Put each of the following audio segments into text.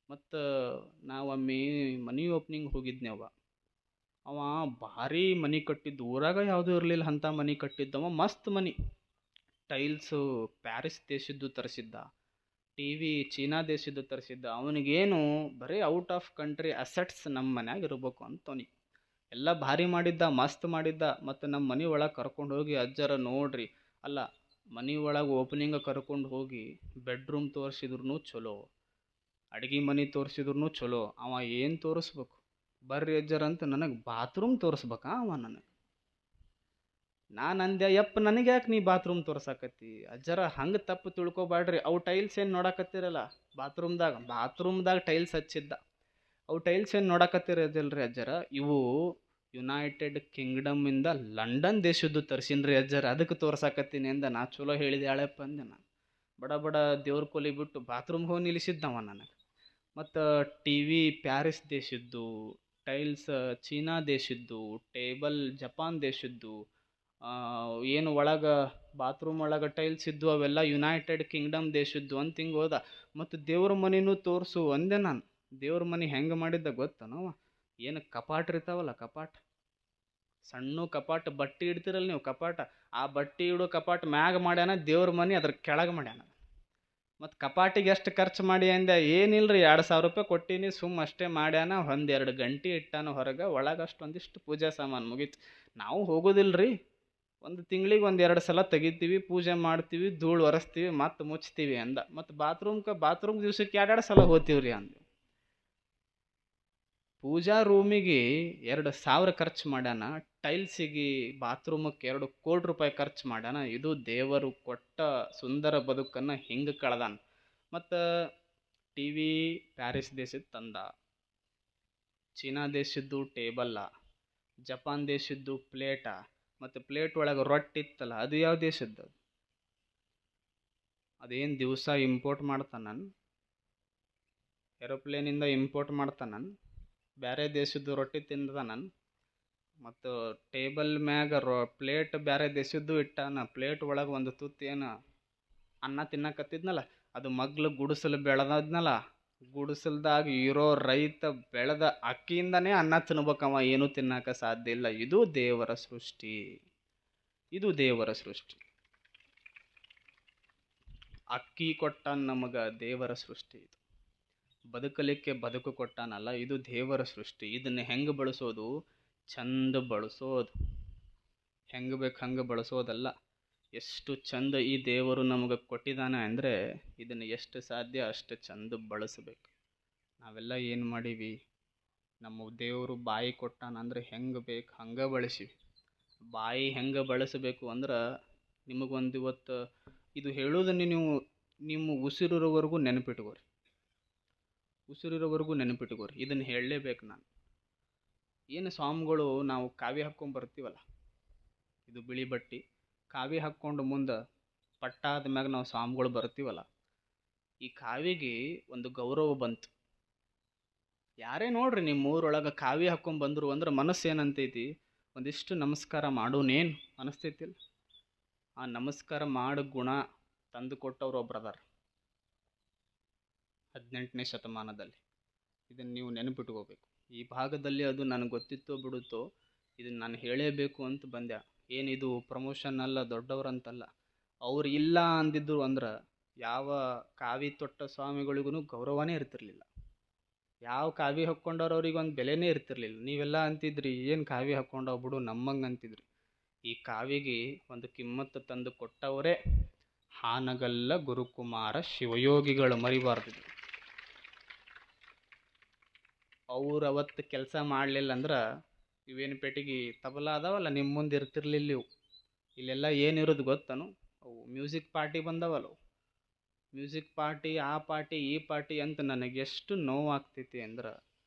ಮತ್ತು ನಾವೊಮ್ಮೆ ಮನಿ ಓಪ್ನಿಂಗ್ ಹೋಗಿದ್ನೇವ. ಅವ ಭಾರಿ ಮನಿ ಕಟ್ಟಿದ್ದು, ಊರಾಗ ಯಾವುದೂ ಇರಲಿಲ್ಲ ಅಂಥ ಮನಿ ಕಟ್ಟಿದ್ದವ. ಮಸ್ತ್ ಮನಿ, ಟೈಲ್ಸು ಪ್ಯಾರಿಸ್ ದೇಶದ್ದು ತರಿಸಿದ್ದ, ಟಿ ವಿ ಚೀನಾ ದೇಶದ್ದು ತರಿಸಿದ್ದ. ಅವನಿಗೇನು ಬರೀ ಔಟ್ ಆಫ್ ಕಂಟ್ರಿ ಅಸೆಟ್ಸ್ ನಮ್ಮ ಮನ್ಯಾಗ ಇರ್ಬೇಕು ಅಂತವನಿಗೆ. ಎಲ್ಲ ಭಾರಿ ಮಾಡಿದ್ದ, ಮಸ್ತ್ ಮಾಡಿದ್ದ. ಮತ್ತು ನಮ್ಮ ಮನೆ ಒಳಗೆ ಕರ್ಕೊಂಡು ಹೋಗಿ ಅಜ್ಜರ ನೋಡ್ರಿ, ಅಲ್ಲ, ಮನೆ ಒಳಗೆ ಓಪನಿಂಗ್ ಕರ್ಕೊಂಡು ಹೋಗಿ ಬೆಡ್ರೂಮ್ ತೋರಿಸಿದ್ರು ಚಲೋ, ಅಡ್ಗೆ ಮನೆ ತೋರಿಸಿದ್ರು ಚಲೋ. ಅವ ಏನು ತೋರಿಸ್ಬೇಕು, ಬರ್ರಿ ಅಜ್ಜರಂತ ನನಗೆ ಬಾತ್ರೂಮ್ ತೋರಿಸ್ಬೇಕಾ ಅವ ನನಗೆ. ನಾನು ಅಂದೆ, ಯಪ್ಪ ನನಗೆ ಯಾಕೆ ನೀ ಬಾತ್ರೂಮ್ ತೋರ್ಸಾಕತ್ತಿ ಅಜ್ಜರ, ಹಂಗೆ ತಪ್ಪು ತಿಳ್ಕೊಬ್ಯಾಡ್ರಿ. ಅವು ಟೈಲ್ಸ್ ಏನು ನೋಡಕತ್ತೀರಲ್ಲ ಬಾತ್ರೂಮ್ದಾಗ ಟೈಲ್ಸ್ ಹಚ್ಚಿದ್ದ. ಅವು ಟೈಲ್ಸ್ ಏನು ನೋಡಕತ್ತಿರದಿಲ್ರಿ ಅಜ್ಜರ, ಇವು ಯುನೈಟೆಡ್ ಕಿಂಗ್ಡಮ್ಮಿಂದ ಲಂಡನ್ ದೇಶದ್ದು ತರ್ಸಿನ್ರಿ ಅಜ್ಜರ, ಅದಕ್ಕೆ ತೋರ್ಸಾಕತ್ತೀನಿ ಅಂದ. ನಾ ಚಲೋ ಹೇಳಿದೆ ಹಳೆಪ್ಪ ಅಂದೆ ನಾನು. ಬಡ ಬಡ ದೇವ್ರ ಕೊಲಿ ಬಿಟ್ಟು ಬಾತ್ರೂಮ್ಗೆ ಹೋಗಿ ನಿಲ್ಲಿಸಿದ್ದವ ನನಗೆ. ಮತ್ತು ಟಿ ವಿ ಪ್ಯಾರಿಸ್ ದೇಶದ್ದು, ಟೈಲ್ಸ್ ಚೀನಾ ದೇಶದ್ದು, ಟೇಬಲ್ ಜಪಾನ್ ದೇಶದ್ದು, ಏನು ಒಳಗೆ ಬಾತ್ರೂಮ್ ಒಳಗೆ ಟೈಲ್ಸ್ ಇದ್ದು ಅವೆಲ್ಲ ಯುನೈಟೆಡ್ ಕಿಂಗ್ಡಮ್ ದೇಶದ್ದು ಅಂತ ಹಿಂಗೆ ಹೋದ. ಮತ್ತು ದೇವ್ರ ಮನಿನೂ ತೋರಿಸು ಅಂದೆ ನಾನು. ದೇವ್ರ ಮನೆ ಹೆಂಗೆ ಮಾಡಿದ್ದ ಗೊತ್ತನವ, ಏನು ಕಪಾಟ್ ಇರ್ತಾವಲ್ಲ, ಸಣ್ಣ ಕಪಾಟ್, ಬಟ್ಟೆ ಇಡ್ತಿರಲ್ಲ ನೀವು ಕಪಾಟ, ಆ ಬಟ್ಟೆ ಇಡೋ ಕಪಾಟ್ ಮ್ಯಾಗ ಮಾಡ್ಯಾನ ದೇವ್ರ ಮನೆ, ಅದ್ರ ಕೆಳಗೆ ಮಾಡ್ಯಾನ. ಮತ್ತು ಕಪಾಟಿಗೆ ಎಷ್ಟು ಖರ್ಚು ಮಾಡಿ ಅಂದೆ, ಏನಿಲ್ರಿ 2,000 ರೂಪಾಯಿ ಕೊಟ್ಟೀನಿ, ಸುಮ್ಮ ಅಷ್ಟೇ ಮಾಡ್ಯಾನ. 1-2 ಗಂಟೆ ಇಟ್ಟಾನ ಹೊರಗೆ, ಒಳಗೆ ಅಷ್ಟೊಂದಿಷ್ಟು ಪೂಜಾ ಸಾಮಾನು ಮುಗೀತು. ನಾವು ಹೋಗೋದಿಲ್ರಿ, ಒಂದು ತಿಂಗಳಿಗೆ 1-2 ಸಲ ತೆಗಿತೀವಿ, ಪೂಜೆ ಮಾಡ್ತೀವಿ, ಧೂಳು ಒರೆಸ್ತೀವಿ, ಮತ್ತೆ ಮುಚ್ತೀವಿ ಅಂದ. ಮತ್ತು ಬಾತ್ರೂಮ್ ದಿವ್ಸಕ್ಕೆ 2-2 ಸಲ ಹೋಗ್ತೀವ್ರಿ ಅಂದ. ಪೂಜಾ ರೂಮಿಗೆ 2,000 ಖರ್ಚು ಮಾಡ್ಯಾನ, ಟೈಲ್ಸಿಗೆ ಬಾತ್ರೂಮಕ್ಕೆ 2 ಕೋಟಿ ರೂಪಾಯಿ ಖರ್ಚು ಮಾಡ್ಯಾನ. ಇದು ದೇವರು ಕೊಟ್ಟ ಸುಂದರ ಬದುಕನ್ನು ಹಿಂಗೆ ಕಳೆದಾನ. ಮತ್ತು ಟಿ ವಿ ಪ್ಯಾರಿಸ್ ದೇಶದ ತಂದ, ಚೀನಾ ದೇಶದ್ದು ಟೇಬಲ್ಲ, ಜಪಾನ್ ದೇಶದ್ದು ಪ್ಲೇಟ, ಮತ್ತು ಪ್ಲೇಟ್ ಒಳಗೆ ರೊಟ್ಟಿ ಇತ್ತಲ್ಲ, ಅದು ಯಾವ ದೇಶದ್ದು? ಅದೇನು ದಿವಸ ಇಂಪೋರ್ಟ್ ಮಾಡ್ತಾನ, ಏರೋಪ್ಲೇನಿಂದ ಇಂಪೋರ್ಟ್ ಮಾಡ್ತಾನ, ಬೇರೆ ದೇಶದ್ದು ರೊಟ್ಟಿ ತಿಂದ ಮತ್ತು ಟೇಬಲ್ ಮ್ಯಾಗ ಪ್ಲೇಟ್ ಬೇರೆ ದೇಶದ್ದು ಇಟ್ಟಾನ. ಪ್ಲೇಟ್ ಒಳಗೆ ಒಂದು ತುತ್ತು ಏನು ಅನ್ನ ತಿನ್ನಕತ್ತಿದ್ನಲ್ಲ, ಅದು ಮಗ್ಲು ಗುಡಿಸಲು ಬೆಳೆದದ್ನಲ್ಲ, ಗುಡಿಸಲ್ದಾಗ ಇರೋ ರೈತ ಬೆಳೆದ ಅಕ್ಕಿಯಿಂದನೇ ಅನ್ನ ತಿನ್ಬೇಕವ, ಏನೂ ತಿನ್ನಕ ಸಾಧ್ಯ ಇಲ್ಲ. ಇದು ದೇವರ ಸೃಷ್ಟಿ, ಇದು ದೇವರ ಸೃಷ್ಟಿ. ಅಕ್ಕಿ ಕೊಟ್ಟಾನ ನಮಗೆ, ದೇವರ ಸೃಷ್ಟಿ ಇದು. ಬದುಕಲಿಕ್ಕೆ ಬದುಕು ಕೊಟ್ಟಾನಲ್ಲ, ಇದು ದೇವರ ಸೃಷ್ಟಿ. ಇದನ್ನು ಹೆಂಗೆ ಬಳಸೋದು? ಚಂದ ಬಳಸೋದು, ಹೆಂಗೆ ಬೇಕು ಹಂಗೆ ಬಳಸೋದಲ್ಲ. ಎಷ್ಟು ಚಂದ ಈ ದೇವರು ನಮಗೆ ಕೊಟ್ಟಿದ್ದಾನೆ ಅಂದರೆ, ಇದನ್ನು ಎಷ್ಟು ಸಾಧ್ಯ ಅಷ್ಟು ಚಂದ ಬಳಸಬೇಕು. ನಾವೆಲ್ಲ ಏನು ಮಾಡೀವಿ, ನಮ್ಮ ದೇವರು ಬಾಯಿ ಕೊಟ್ಟಾನಂದ್ರೆ ಹೆಂಗೆ ಬೇಕು ಹಂಗೆ ಬಳಸೀವಿ. ಬಾಯಿ ಹೆಂಗೆ ಬಳಸಬೇಕು ಅಂದ್ರೆ, ನಿಮಗೊಂದು ಇವತ್ತು ಇದು ಹೇಳೋದನ್ನು ನೀವು ನಿಮ್ಮ ಉಸಿರಿರೋವರೆಗೂ ನೆನಪಿಟ್ಕೋರಿ, ಇದನ್ನು ಹೇಳಲೇಬೇಕು ನಾನು. ಏನು ಸ್ವಾಮಿಗಳು ನಾವು ಕಾವಿ ಹಾಕ್ಕೊಂಡು ಬರ್ತೀವಲ್ಲ, ಇದು ಬಿಳಿ ಬಟ್ಟೆ ಕಾವಿ ಹಾಕ್ಕೊಂಡು ಮುಂದೆ ಪಟ್ಟಾದ ಮ್ಯಾಗ ನಾವು ಸ್ವಾಮಿಗಳು ಬರ್ತೀವಲ್ಲ, ಈ ಕಾವಿಗೆ ಒಂದು ಗೌರವ ಬಂತು. ಯಾರೇ ನೋಡ್ರಿ ನಿಮ್ಮ ಊರೊಳಗೆ ಕಾವಿ ಹಾಕ್ಕೊಂಡು ಬಂದರು ಅಂದ್ರೆ ಮನಸ್ಸು ಏನಂತೈತಿ, ಒಂದಿಷ್ಟು ನಮಸ್ಕಾರ ಮಾಡೋನೇನು ಅನಿಸ್ತೈತಿಲ್ಲ. ಆ ನಮಸ್ಕಾರ ಮಾಡೋ ಗುಣ ತಂದು ಕೊಟ್ಟವ್ರು ಒಬ್ರದಾರ 18ನೇ ಶತಮಾನದಲ್ಲಿ. ಇದನ್ನು ನೀವು ನೆನಪಿಟ್ಕೋಬೇಕು. ಈ ಭಾಗದಲ್ಲಿ ಅದು ನನಗೆ ಗೊತ್ತಿತ್ತೋ ಬಿಡುತ್ತೋ, ಇದನ್ನು ನಾನು ಹೇಳಲೇಬೇಕು ಅಂತ ಬಂದೆ. ಏನಿದು ಪ್ರಮೋಷನ್ ಅಲ್ಲ, ದೊಡ್ಡವ್ರಂತಲ್ಲ. ಅವ್ರು ಇಲ್ಲ ಅಂದಿದ್ರು ಅಂದ್ರೆ ಯಾವ ಕಾವಿ ತೊಟ್ಟ ಸ್ವಾಮಿಗಳಿಗೂ ಗೌರವನೇ ಇರ್ತಿರ್ಲಿಲ್ಲ. ಯಾವ ಕಾವಿ ಹಾಕ್ಕೊಂಡವ್ರು ಅವ್ರಿಗೊಂದು ಬೆಲೆನೇ ಇರ್ತಿರ್ಲಿಲ್ಲ. ನೀವೆಲ್ಲ ಅಂತಿದ್ರಿ, ಏನು ಕಾವಿ ಹಾಕ್ಕೊಂಡವ್ ಬಿಡು ನಮ್ಮಂಗೆ ಅಂತಿದ್ರಿ. ಈ ಕಾವಿಗೆ ಒಂದು ಕಿಮ್ಮತ್ತು ತಂದು ಕೊಟ್ಟವರೇ ಹಾನಗಲ್ಲ ಗುರುಕುಮಾರ ಶಿವಯೋಗಿಗಳು, ಮರಿಬಾರ್ದು. ಅವ್ರು ಅವತ್ತು ಕೆಲಸ ಮಾಡಲಿಲ್ಲ ಅಂದ್ರೆ ಇವೇನು ಪೆಟ್ಟಿಗೆ ತಬಲ ಅದಾವಲ್ಲ ನಿಮ್ಮ ಮುಂದೆ ಇರ್ತಿರ್ಲಿಲ್ಲ ಇವು. ಇಲ್ಲೆಲ್ಲ ಏನಿರೋದು ಗೊತ್ತನು, ಅವು ಮ್ಯೂಸಿಕ್ ಪಾರ್ಟಿ ಬಂದವಲ್ಲ, ಮ್ಯೂಸಿಕ್ ಪಾರ್ಟಿ, ಆ ಪಾರ್ಟಿ ಈ ಪಾರ್ಟಿ ಅಂತ. ನನಗೆ ಎಷ್ಟು ನೋವಾಗ್ತೈತಿ ಅಂದ್ರೆ,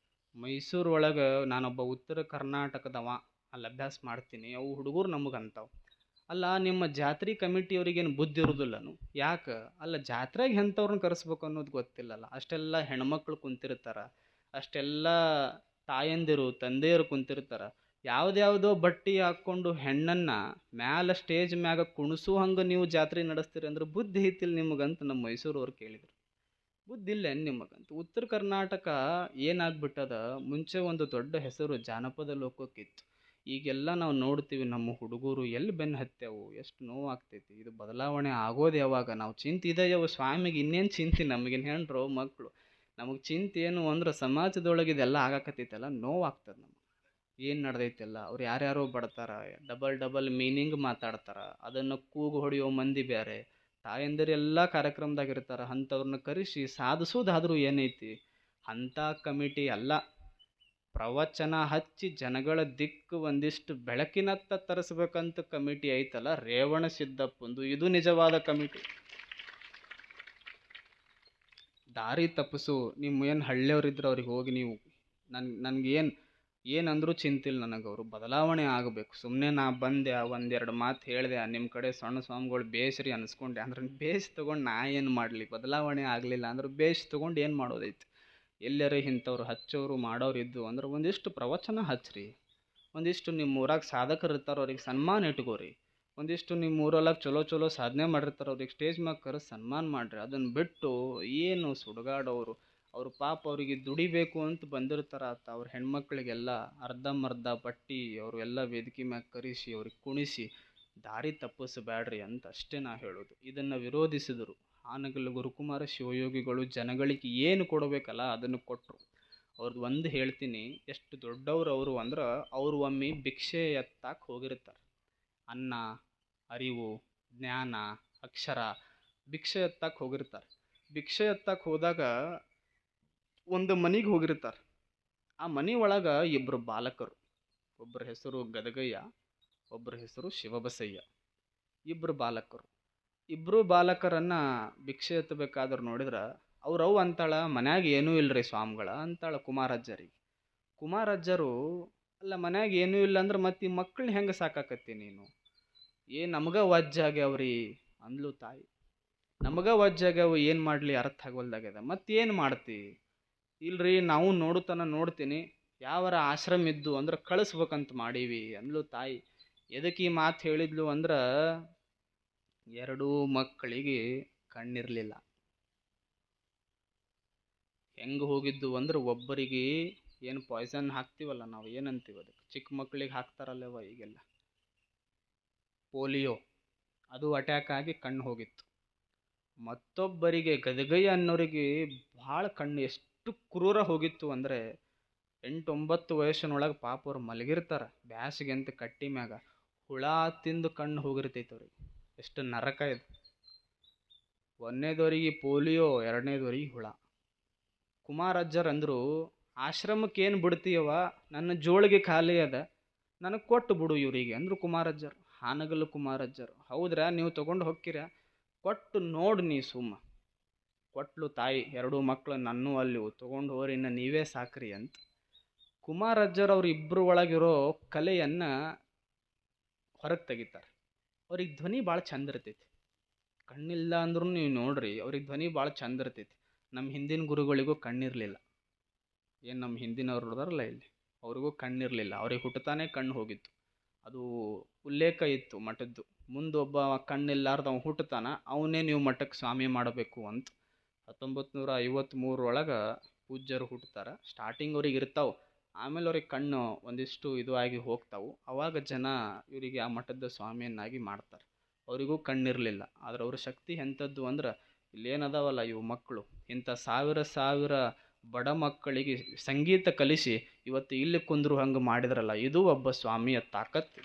ಮೈಸೂರು ಒಳಗೆ ನಾನೊಬ್ಬ ಉತ್ತರ ಕರ್ನಾಟಕದವ, ಅಲ್ಲಿ ಅಭ್ಯಾಸ ಮಾಡ್ತೀನಿ. ಅವು ಹುಡುಗರು ನಮಗಂತಾವ, ಅಲ್ಲ ನಿಮ್ಮ ಜಾತ್ರೆ ಕಮಿಟಿಯವ್ರಿಗೇನು ಬುದ್ಧಿ ಇರೋದಿಲ್ಲನು, ಯಾಕೆ ಅಲ್ಲ ಜಾತ್ರೆಗೆ ಎಂಥವ್ರನ್ನ ಕರೆಸ್ಬೇಕು ಅನ್ನೋದು ಗೊತ್ತಿಲ್ಲಲ್ಲ. ಅಷ್ಟೆಲ್ಲ ಹೆಣ್ಮಕ್ಳು ಕುಂತಿರ್ತಾರೆ, ಅಷ್ಟೆಲ್ಲ ತಾಯಂದಿರು ತಂದೆಯರು ಕುಂತಿರ್ತಾರೆ. ಯಾವುದ್ಯಾವುದೋ ಬಟ್ಟೆ ಹಾಕ್ಕೊಂಡು ಹೆಣ್ಣನ್ನು ಮ್ಯಾಲ ಸ್ಟೇಜ್ ಮ್ಯಾಗ ಕುಣಿಸೋ ಹಂಗೆ ನೀವು ಜಾತ್ರೆ ನಡೆಸ್ತೀರಿ ಅಂದ್ರೆ ಬುದ್ಧಿ ಐತಿಲ್ಲ ನಿಮಗಂತ ನಮ್ಮ ಮೈಸೂರವ್ರು ಕೇಳಿದರು. ಬುದ್ಧಿಲ್ಲ ನಿಮಗಂತ ಉತ್ತರ ಕರ್ನಾಟಕ ಏನಾಗ್ಬಿಟ್ಟದ. ಮುಂಚೆ ಒಂದು ದೊಡ್ಡ ಹೆಸರು ಜಾನಪದ ಲೋಕಕ್ಕಿತ್ತು. ಈಗೆಲ್ಲ ನಾವು ನೋಡ್ತೀವಿ ನಮ್ಮ ಹುಡುಗರು ಎಲ್ಲಿ ಬೆನ್ನು ಹತ್ಯಾವು, ಎಷ್ಟು ನೋವಾಗ್ತೈತಿ. ಇದು ಬದಲಾವಣೆ ಆಗೋದು ಯಾವಾಗ? ನಾವು ಚಿಂತೆ ಇದೆಯವು ಸ್ವಾಮಿಗೆ, ಇನ್ನೇನು ಚಿಂತೆ ನಮಗಿನ್ ಹೆಣ್ರು ಮಕ್ಕಳು. ನಮಗೆ ಚಿಂತೆ ಏನು ಅಂದ್ರೆ ಸಮಾಜದೊಳಗೆ ಇದೆಲ್ಲ ಆಗಾಕತ್ತೈತಲ್ಲ, ನೋವಾಗ್ತದೆ ನಮಗೆ. ಏನು ನಡೆದೈತೆಲ್ಲ ಅವ್ರು ಯಾರ್ಯಾರೋ ಬಡ್ತಾರ, ಡಬಲ್ ಡಬಲ್ ಮೀನಿಂಗ್ ಮಾತಾಡ್ತಾರ, ಅದನ್ನು ಕೂಗು ಹೊಡೆಯೋ ಮಂದಿ ಬೇರೆ. ತಾಯಂದಿರು ಎಲ್ಲ ಕಾರ್ಯಕ್ರಮದಾಗ ಇರ್ತಾರ, ಅಂಥವ್ರನ್ನ ಕರೆಸಿ ಸಾಧಿಸೋದಾದ್ರೂ ಏನೈತಿ? ಅಂಥ ಕಮಿಟಿ ಅಲ್ಲ, ಪ್ರವಚನ ಹಚ್ಚಿ ಜನಗಳ ದಿಕ್ಕು ಒಂದಿಷ್ಟು ಬೆಳಕಿನತ್ತ ತರಿಸ್ಬೇಕಂತ ಕಮಿಟಿ ಐತಲ್ಲ, ರೇವಣ ಸಿದ್ದಪ್ಪಂದು ಇದು ನಿಜವಾದ ಕಮಿಟಿ. ದಾರಿ ತಪ್ಪಿಸು. ನಿಮ್ಮ ಏನು ಹಳ್ಳಿಯವ್ರಿದ್ರೆ ಅವ್ರಿಗೆ ಹೋಗಿ ನೀವು ಏನಂದ್ರೂ ಚಿಂತಿಲ್ಲ ನನಗೆ. ಅವರು ಬದಲಾವಣೆ ಆಗಬೇಕು. ಸುಮ್ಮನೆ ನಾ ಬಂದೆ ಒಂದೆರಡು ಮಾತು ಹೇಳಿದೆ, ನಿಮ್ಮ ಕಡೆ ಸಣ್ಣ ಸ್ವಾಮಿಗಳು ಬೇಸ್ರಿ ಅನಿಸ್ಕೊಂಡೆ ಅಂದ್ರೆ ಬೇಸ್ ತೊಗೊಂಡು ನಾ ಏನು ಮಾಡಲಿ? ಬದಲಾವಣೆ ಆಗಲಿಲ್ಲ ಅಂದ್ರೆ ಬೇಸ್ ತೊಗೊಂಡು ಏನು ಮಾಡೋದೈತಿ? ಎಲ್ಲರೂ ಇಂಥವ್ರು ಹಚ್ಚೋರು ಮಾಡೋರು ಇದ್ದು ಅಂದ್ರೆ ಒಂದಿಷ್ಟು ಪ್ರವಚನ ಹಚ್ಚ್ರಿ. ಒಂದಿಷ್ಟು ನಿಮ್ಮ ಊರಾಗ ಸಾಧಕರು ಇರ್ತಾರೆ, ಅವ್ರಿಗೆ ಸನ್ಮಾನ ಇಟ್ಕೋರಿ. ಒಂದಿಷ್ಟು ನಿಮ್ಮ ಊರೊಳಗೆ ಚಲೋ ಚಲೋ ಸಾಧನೆ ಮಾಡಿರ್ತಾರೆ, ಅವ್ರಿಗೆ ಸ್ಟೇಜ್ ಮ್ಯಾಗ ಕರೆಸಿ ಸನ್ಮಾನ ಮಾಡಿರಿ. ಅದನ್ನು ಬಿಟ್ಟು ಏನು ಸುಡುಗಾಡೋರು, ಅವರು ಪಾಪ ಅವರಿಗೆ ದುಡಿಬೇಕು ಅಂತ ಬಂದಿರ್ತಾರ. ಅವ್ರ ಹೆಣ್ಮಕ್ಳಿಗೆಲ್ಲ ಅರ್ಧಂಬರ್ಧ ಬಟ್ಟಿ ಅವರು ಎಲ್ಲ ವೇದಿಕೆ ಮ್ಯಾಗ ಕರೆಸಿ ಅವ್ರಿಗೆ ಕುಣಿಸಿ ದಾರಿ ತಪ್ಪಿಸಬೇಡ್ರಿ ಅಂತ ಅಷ್ಟೇ ನಾ ಹೇಳೋದು. ಇದನ್ನು ವಿರೋಧಿಸಿದರು ಹಾನಗಲ್ ಗುರುಕುಮಾರ ಶಿವಯೋಗಿಗಳು. ಜನಗಳಿಗೆ ಏನು ಕೊಡಬೇಕಲ್ಲ ಅದನ್ನು ಕೊಟ್ಟರು. ಅವ್ರದ್ದು ಒಂದು ಹೇಳ್ತೀನಿ, ಎಷ್ಟು ದೊಡ್ಡವರು ಅವರು ಅಂದ್ರೆ, ಅವರು ಒಮ್ಮೆ ಭಿಕ್ಷೆ ಎತ್ತಾಕೆ ಹೋಗಿರ್ತಾರೆ. ಅನ್ನ, ಅರಿವು, ಜ್ಞಾನ, ಅಕ್ಷರ ಭಿಕ್ಷೆ ಎತ್ತಾಕೆ ಹೋಗಿರ್ತಾರೆ. ಭಿಕ್ಷೆ ಎತ್ತಾಕೆ ಹೋದಾಗ ಒಂದು ಮನೆಗೆ ಹೋಗಿರ್ತಾರೆ. ಆ ಮನೆ ಒಳಗೆ ಇಬ್ಬರು ಬಾಲಕರು, ಒಬ್ಬರ ಹೆಸರು ಗದಗಯ್ಯ, ಒಬ್ಬರ ಹೆಸರು ಶಿವಬಸಯ್ಯ. ಇಬ್ಬರು ಬಾಲಕರನ್ನು ಭಿಕ್ಷೆ ಎತ್ತಬೇಕಾದ್ರೆ ನೋಡಿದ್ರೆ ಅವ್ರವ್ ಅಂತಾಳ, ಮನ್ಯಾಗ ಏನೂ ಇಲ್ಲರಿ ಸ್ವಾಮಿಗಳ ಅಂತಾಳ ಕುಮಾರಜ್ಜರಿಗೆ. ಕುಮಾರಜ್ಜರು, ಅಲ್ಲ ಮನ್ಯಾಗ ಏನೂ ಇಲ್ಲ ಅಂದ್ರೆ ಮತ್ತೆ ಈ ಮಕ್ಕಳನ್ನ ಹೆಂಗೆ ಸಾಕಾಕತ್ತಿ ನೀನು? ನಮಗ ವಜ್ಜಾಗ್ಯಾವ್ರಿ ಅಂದ್ಲು ತಾಯಿ. ನಮಗ ವಜ್ಜಾಗ್ಯಾವು, ಏನು ಮಾಡಲಿ ಅರ್ಥ ಆಗವಲ್ದಾಗ್ಯದ, ಮತ್ತೇನು ಮಾಡ್ತಿ? ಇಲ್ರಿ ನಾವು ನೋಡ್ತೀನಿ, ಯಾವರ ಆಶ್ರಮ ಇದ್ದು ಅಂದ್ರೆ ಕಳಿಸ್ಬೇಕಂತ ಮಾಡೀವಿ ಅಂದ್ಲು ತಾಯಿ. ಎದಕ್ಕೆ ಈ ಮಾತು ಹೇಳಿದ್ಲು ಅಂದ್ರೆ, ಎರಡೂ ಮಕ್ಕಳಿಗೆ ಕಣ್ಣಿರಲಿಲ್ಲ. ಹೆಂಗೆ ಹೋಗಿದ್ದು ಅಂದ್ರೆ, ಒಬ್ಬರಿಗೆ ಏನು ಪಾಯ್ಸನ್ ಹಾಕ್ತೀವಲ್ಲ ನಾವು, ಏನಂತೀವಿ ಅದಕ್ಕೆ, ಚಿಕ್ಕ ಮಕ್ಕಳಿಗೆ ಹಾಕ್ತಾರಲ್ಲವ ಈಗೆಲ್ಲ, ಪೋಲಿಯೋ, ಅದು ಅಟ್ಯಾಕ್ ಆಗಿ ಕಣ್ಣು ಹೋಗಿತ್ತು. ಮತ್ತೊಬ್ಬರಿಗೆ ಗದಗಯ್ಯ ಅನ್ನೋರಿಗೆ ಭಾಳ ಕಣ್ಣು ಎಷ್ಟು ಕ್ರೂರ ಹೋಗಿತ್ತು ಅಂದರೆ, 8-9 ವಯಸ್ಸಿನೊಳಗೆ ಪಾಪ ಅವ್ರು ಮಲಗಿರ್ತಾರೆ ಬ್ಯಾಸಿಗೆ ಅಂತ ಕಟ್ಟಿ ಮ್ಯಾಗ, ಹುಳ ತಿಂದು ಕಣ್ಣು ಹೋಗಿರ್ತೈತೆ ಅವ್ರಿಗೆ. ಎಷ್ಟು ನರಕ ಇದು. 1ನೇದವರಿಗೆ ಪೋಲಿಯೋ, 2ನೇದವರಿಗೆ ಹುಳ. ಕುಮಾರಜ್ಜರಂದರು, ಆಶ್ರಮಕ್ಕೆ ಏನು ಬಿಡ್ತೀಯವ, ನನ್ನ ಜೋಳಿಗೆ ಖಾಲಿ ಅದ, ನನಗೆ ಕೊಟ್ಟು ಬಿಡು ಇವರಿಗೆ ಅಂದರು ಕುಮಾರಜ್ಜರು. ಹಾನಗಲ್ಲು ಕುಮಾರಜ್ಜರು, ಹೌದ್ರಾ ನೀವು ತೊಗೊಂಡು ಹೋಗ್ತೀರ, ಕೊಟ್ಟು ನೋಡು ನೀ ಸುಮ್ಮ. ಕೊಟ್ಲು ತಾಯಿ 2 ಮಕ್ಕಳು, ನನ್ನೂ ಅಲ್ಲಿ ತೊಗೊಂಡು ಹೋರಿ, ಇನ್ನು ನೀವೇ ಸಾಕ್ರಿ ಅಂತ. ಕುಮಾರಜ್ಜರು ಅವ್ರ ಇಬ್ಬರು ಒಳಗಿರೋ ಕಲೆಯನ್ನು ಹೊರಗೆ ತೆಗಿತಾರೆ. ಅವ್ರಿಗೆ ಧ್ವನಿ ಭಾಳ ಚಂದ ಇರ್ತೈತಿ. ಕಣ್ಣಿಲ್ಲ ಅಂದ್ರೂ ನೀವು ನೋಡ್ರಿ, ಅವ್ರಿಗೆ ಧ್ವನಿ ಭಾಳ ಚಂದ ಇರ್ತೈತಿ. ನಮ್ಮ ಹಿಂದಿನ ಗುರುಗಳಿಗೂ ಕಣ್ಣಿರಲಿಲ್ಲ. ಏನು ನಮ್ಮ ಹಿಂದಿನವ್ರು ಇದಾರಲ್ಲ ಇಲ್ಲಿ, ಅವ್ರಿಗೂ ಕಣ್ಣಿರಲಿಲ್ಲ. ಅವ್ರಿಗೆ ಹುಟ್ಟತಾನೆ ಕಣ್ಣು ಹೋಗಿತ್ತು. ಅದು ಉಲ್ಲೇಖ ಇತ್ತು ಮಠದ್ದು. ಮುಂದೊಬ್ಬ ಕಣ್ಣಿಲ್ಲಾರ್ದು ಅವ್ನು ಹುಟ್ಟತಾನ, ಅವನ್ನೇ ನೀವು ಮಠಕ್ಕೆ ಸ್ವಾಮಿ ಮಾಡಬೇಕು ಅಂತ. 1953 ಪೂಜ್ಯರು ಹುಟ್ಟುತ್ತಾರೆ. ಸ್ಟಾರ್ಟಿಂಗ್ ಅವ್ರಿಗೆ ಇರ್ತಾವೆ, ಆಮೇಲೆ ಅವ್ರಿಗೆ ಕಣ್ಣು ಒಂದಿಷ್ಟು ಇದು ಆಗಿ ಹೋಗ್ತಾವೆ. ಅವಾಗ ಜನ ಇವರಿಗೆ ಆ ಮಠದ ಸ್ವಾಮಿಯನ್ನಾಗಿ ಮಾಡ್ತಾರೆ. ಅವರಿಗೂ ಕಣ್ಣಿರಲಿಲ್ಲ. ಆದ್ರೆ ಅವ್ರ ಶಕ್ತಿ ಎಂಥದ್ದು ಅಂದ್ರೆ, ಇಲ್ಲೇನದಾವಲ್ಲ ಇವು ಮಕ್ಕಳು, ಇಂಥ ಸಾವಿರ ಬಡ ಮಕ್ಕಳಿಗೆ ಸಂಗೀತ ಕಲಿಸಿ ಇವತ್ತು ಇಲ್ಲಿ ಕುಂದ್ರು ಹಂಗೆ ಮಾಡಿದ್ರಲ್ಲ, ಇದು ಒಬ್ಬ ಸ್ವಾಮಿಯ ತಾಕತ್ತು.